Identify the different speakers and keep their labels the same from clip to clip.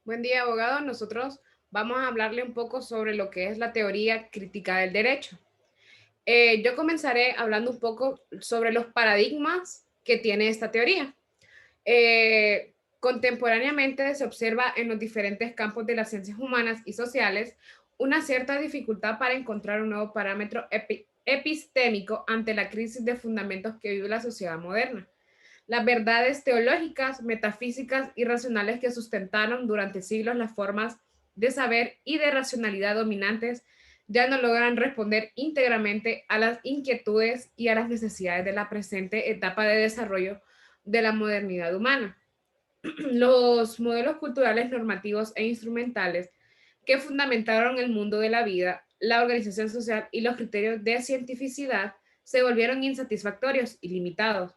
Speaker 1: Buen día, abogado. Nosotros vamos a hablarle un poco sobre lo que es la teoría crítica del derecho. Yo comenzaré hablando un poco sobre los paradigmas que tiene esta teoría. Contemporáneamente se observa en los diferentes campos de las ciencias humanas y sociales una cierta dificultad para encontrar un nuevo parámetro epistémico ante la crisis de fundamentos que vive la sociedad moderna. Las verdades teológicas, metafísicas y racionales que sustentaron durante siglos las formas de saber y de racionalidad dominantes ya no logran responder íntegramente a las inquietudes y a las necesidades de la presente etapa de desarrollo de la modernidad humana. Los modelos culturales, normativos e instrumentales que fundamentaron el mundo de la vida, la organización social y los criterios de cientificidad se volvieron insatisfactorios y limitados.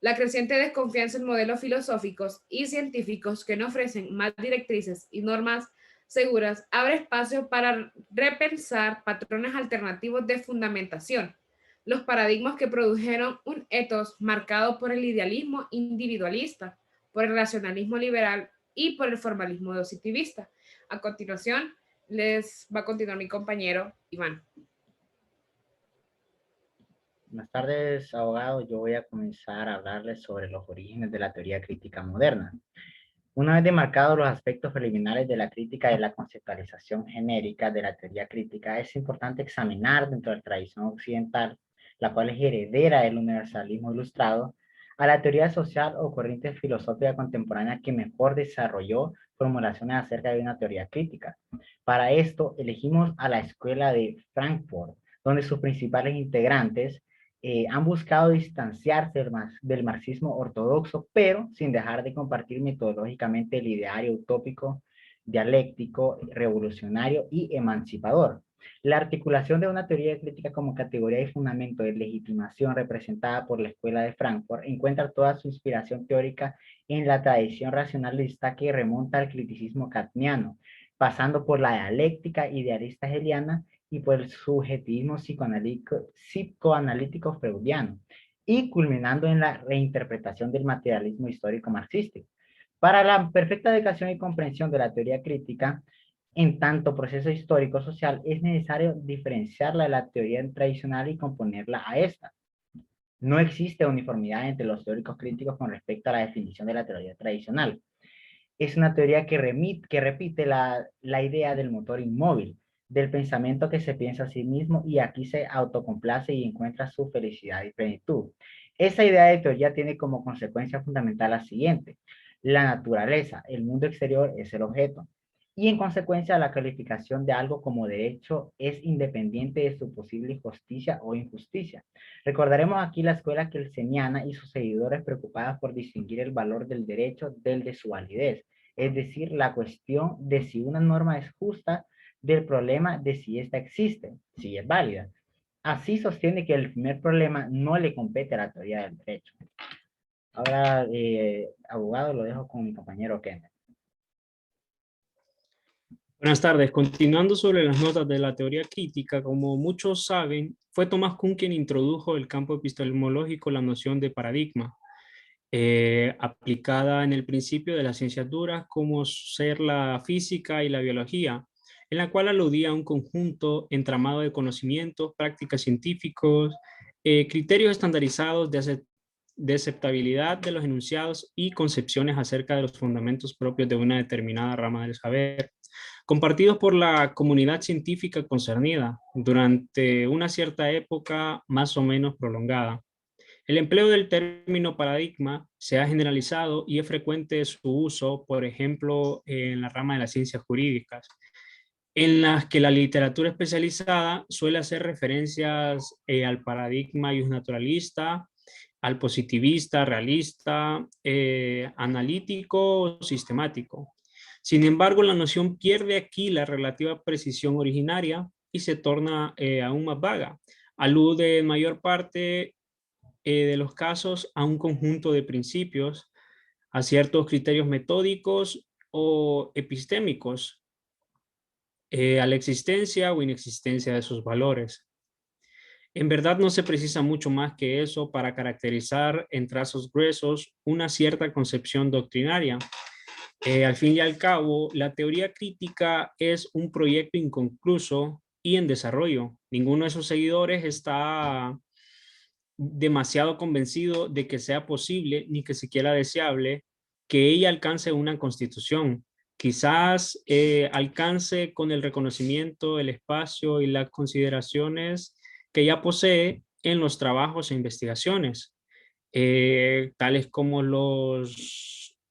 Speaker 1: La creciente desconfianza en modelos filosóficos y científicos que no ofrecen más directrices y normas seguras abre espacio para repensar patrones alternativos de fundamentación. Los paradigmas que produjeron un ethos marcado por el idealismo individualista, por el racionalismo liberal y por el formalismo positivista. A continuación, les va a continuar mi compañero Iván.
Speaker 2: Buenas tardes, abogado. Yo voy a comenzar a hablarles sobre los orígenes de la teoría crítica moderna. Una vez demarcados los aspectos preliminares de la crítica y la conceptualización genérica de la teoría crítica, es importante examinar dentro de la tradición occidental, la cual es heredera del universalismo ilustrado, a la teoría social o corriente filosófica contemporánea que mejor desarrolló formulaciones acerca de una teoría crítica. Para esto, elegimos a la Escuela de Frankfurt, donde sus principales integrantes han buscado distanciarse del marxismo ortodoxo, pero sin dejar de compartir metodológicamente el ideario utópico, dialéctico, revolucionario y emancipador. La articulación de una teoría crítica como categoría y fundamento de legitimación representada por la Escuela de Frankfurt encuentra toda su inspiración teórica en la tradición racionalista que remonta al criticismo kantiano, pasando por la dialéctica idealista hegeliana y por el subjetivismo psicoanalítico freudiano, y culminando en la reinterpretación del materialismo histórico marxista. Para la perfecta dedicación y comprensión de la teoría crítica, en tanto proceso histórico social, es necesario diferenciarla de la teoría tradicional y componerla a esta. No existe uniformidad entre los teóricos críticos con respecto a la definición de la teoría tradicional. Es una teoría que repite la idea del motor inmóvil, del pensamiento que se piensa a sí mismo y aquí se autocomplace y encuentra su felicidad y plenitud. Esa idea de teoría tiene como consecuencia fundamental la siguiente: la naturaleza, el mundo exterior es el objeto. Y en consecuencia, la calificación de algo como derecho es independiente de su posible justicia o injusticia. Recordaremos aquí la escuela kelseniana y sus seguidores preocupadas por distinguir el valor del derecho del de su validez, es decir, la cuestión de si una norma es justa del problema de si ésta existe, si es válida. Así sostiene que el primer problema no le compete a la teoría del derecho. Ahora, abogado, lo dejo con mi compañero Kenneth.
Speaker 3: Buenas tardes. Continuando sobre las notas de la teoría crítica, como muchos saben, fue Thomas Kuhn quien introdujo el campo epistemológico la noción de paradigma, aplicada en el principio de las ciencias duras como ser la física y la biología, en la cual aludía a un conjunto entramado de conocimientos, prácticas científicos, criterios estandarizados de aceptabilidad de los enunciados y concepciones acerca de los fundamentos propios de una determinada rama del saber, compartidos por la comunidad científica concernida durante una cierta época más o menos prolongada. El empleo del término paradigma se ha generalizado y es frecuente su uso, por ejemplo, en la rama de las ciencias jurídicas, en las que la literatura especializada suele hacer referencias al paradigma naturalista, al positivista, realista, analítico, sistemático. Sin embargo, la noción pierde aquí la relativa precisión originaria y se torna aún más vaga. Alude en mayor parte de los casos a un conjunto de principios, a ciertos criterios metódicos o epistémicos, a la existencia o inexistencia de sus valores. En verdad no se precisa mucho más que eso para caracterizar en trazos gruesos una cierta concepción doctrinaria Al fin y al cabo, la teoría crítica es un proyecto inconcluso y en desarrollo. Ninguno de sus seguidores está demasiado convencido de que sea posible ni que siquiera deseable que ella alcance una constitución. Quizás alcance con el reconocimiento, el espacio y las consideraciones que ya posee en los trabajos e investigaciones, tales como las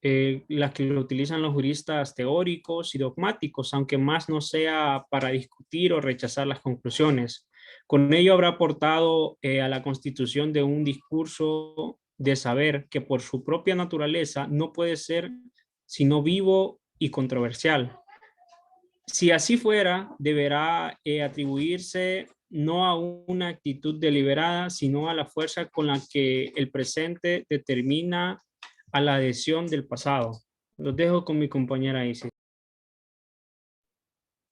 Speaker 3: que lo utilizan los juristas teóricos y dogmáticos, aunque más no sea para discutir o rechazar las conclusiones. Con ello habrá aportado a la constitución de un discurso de saber que por su propia naturaleza no puede ser sino vivo y controversial. Si así fuera, deberá atribuirse no a una actitud deliberada, sino a la fuerza con la que el presente determina a la adhesión del pasado. Los dejo con mi compañera Isis.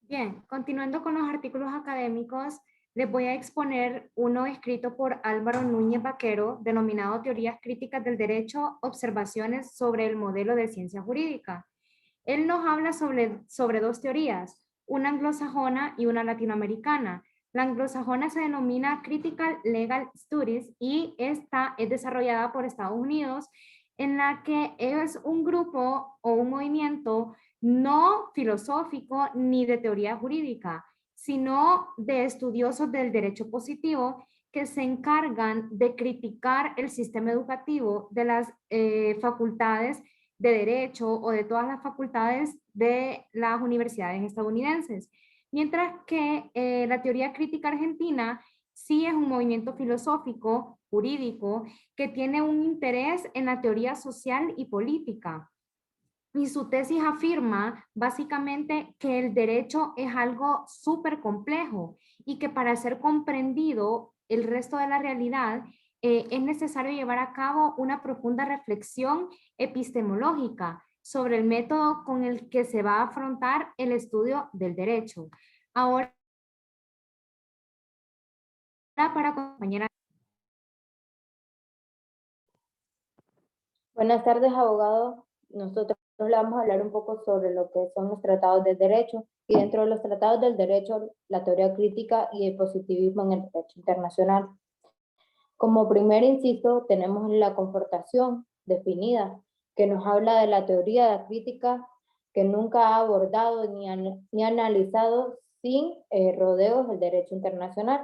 Speaker 4: Bien, continuando con los artículos académicos, les voy a exponer uno escrito por Álvaro Núñez Vaquero, denominado Teorías Críticas del Derecho, observaciones sobre el modelo de ciencia jurídica. Él nos habla sobre dos teorías, una anglosajona y una latinoamericana. La anglosajona se denomina Critical Legal Studies y esta es desarrollada por Estados Unidos, en la que es un grupo o un movimiento no filosófico ni de teoría jurídica, sino de estudiosos del derecho positivo que se encargan de criticar el sistema educativo de las facultades de derecho o de todas las facultades de las universidades estadounidenses. Mientras que la teoría crítica argentina sí es un movimiento filosófico, jurídico, que tiene un interés en la teoría social y política. Y su tesis afirma básicamente que el derecho es algo súper complejo y que para ser comprendido el resto de la realidad es necesario llevar a cabo una profunda reflexión epistemológica sobre el método con el que se va a afrontar el estudio del derecho. Ahora, para compañera.
Speaker 5: Buenas tardes, abogado. Nosotros le vamos a hablar un poco sobre lo que son los tratados del derecho y dentro de los tratados del derecho, la teoría crítica y el positivismo en el derecho internacional. Como primer inciso, tenemos la confortación definida, que nos habla de la teoría de la crítica que nunca ha abordado ni analizado sin rodeos el derecho internacional.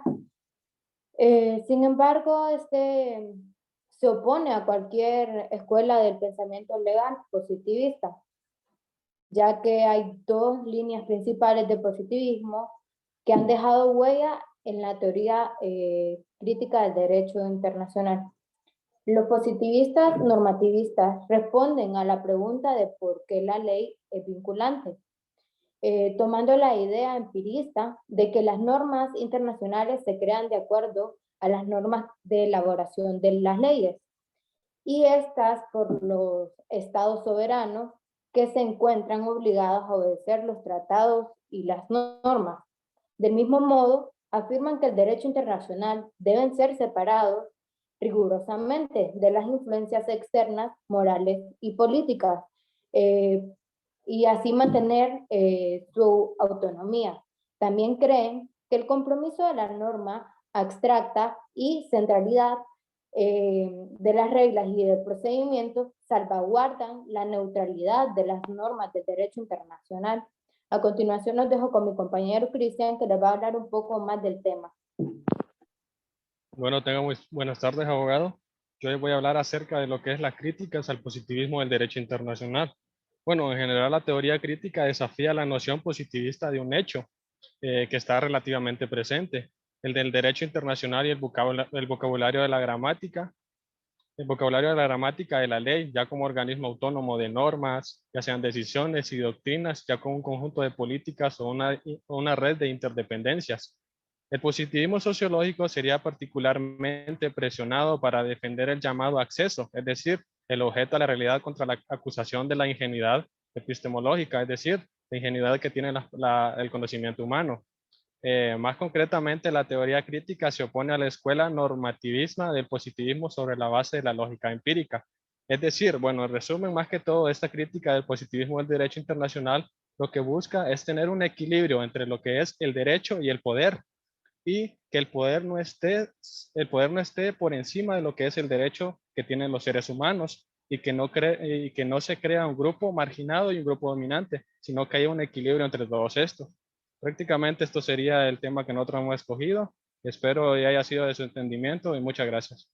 Speaker 5: Sin embargo, se opone a cualquier escuela del pensamiento legal positivista, ya que hay dos líneas principales del positivismo que han dejado huella en la teoría crítica del derecho internacional. Los positivistas normativistas responden a la pregunta de por qué la ley es vinculante, tomando la idea empirista de que las normas internacionales se crean de acuerdo a las normas de elaboración de las leyes, y estas por los estados soberanos que se encuentran obligados a obedecer los tratados y las normas. Del mismo modo, afirman que el derecho internacional deben ser separados rigurosamente de las influencias externas, morales y políticas, y así mantener su autonomía. También creen que el compromiso de la norma abstracta y centralidad de las reglas y del procedimiento salvaguardan la neutralidad de las normas del derecho internacional. A continuación los dejo con mi compañero Cristian, que les va a hablar un poco más del tema.
Speaker 6: Bueno, tengan muy buenas tardes, abogado. Yo les voy a hablar acerca de lo que es las críticas al positivismo del derecho internacional. Bueno, en general la teoría crítica desafía la noción positivista de un hecho que está relativamente presente, el del derecho internacional y el vocabulario de la gramática. El vocabulario de la gramática de la ley, ya como organismo autónomo de normas, ya sean decisiones y doctrinas, ya como un conjunto de políticas o una red de interdependencias. El positivismo sociológico sería particularmente presionado para defender el llamado acceso, es decir, el objeto a la realidad contra la acusación de la ingenuidad epistemológica, es decir, la ingenuidad que tiene el conocimiento humano. Más concretamente, la teoría crítica se opone a la escuela normativista del positivismo sobre la base de la lógica empírica. Es decir, bueno, en resumen, más que todo, esta crítica del positivismo del derecho internacional lo que busca es tener un equilibrio entre lo que es el derecho y el poder, y que el poder no esté por encima de lo que es el derecho que tienen los seres humanos, y que no se crea un grupo marginado y un grupo dominante, sino que haya un equilibrio entre todos estos. Prácticamente esto sería el tema que nosotros hemos escogido. Espero que haya sido de su entendimiento y muchas gracias.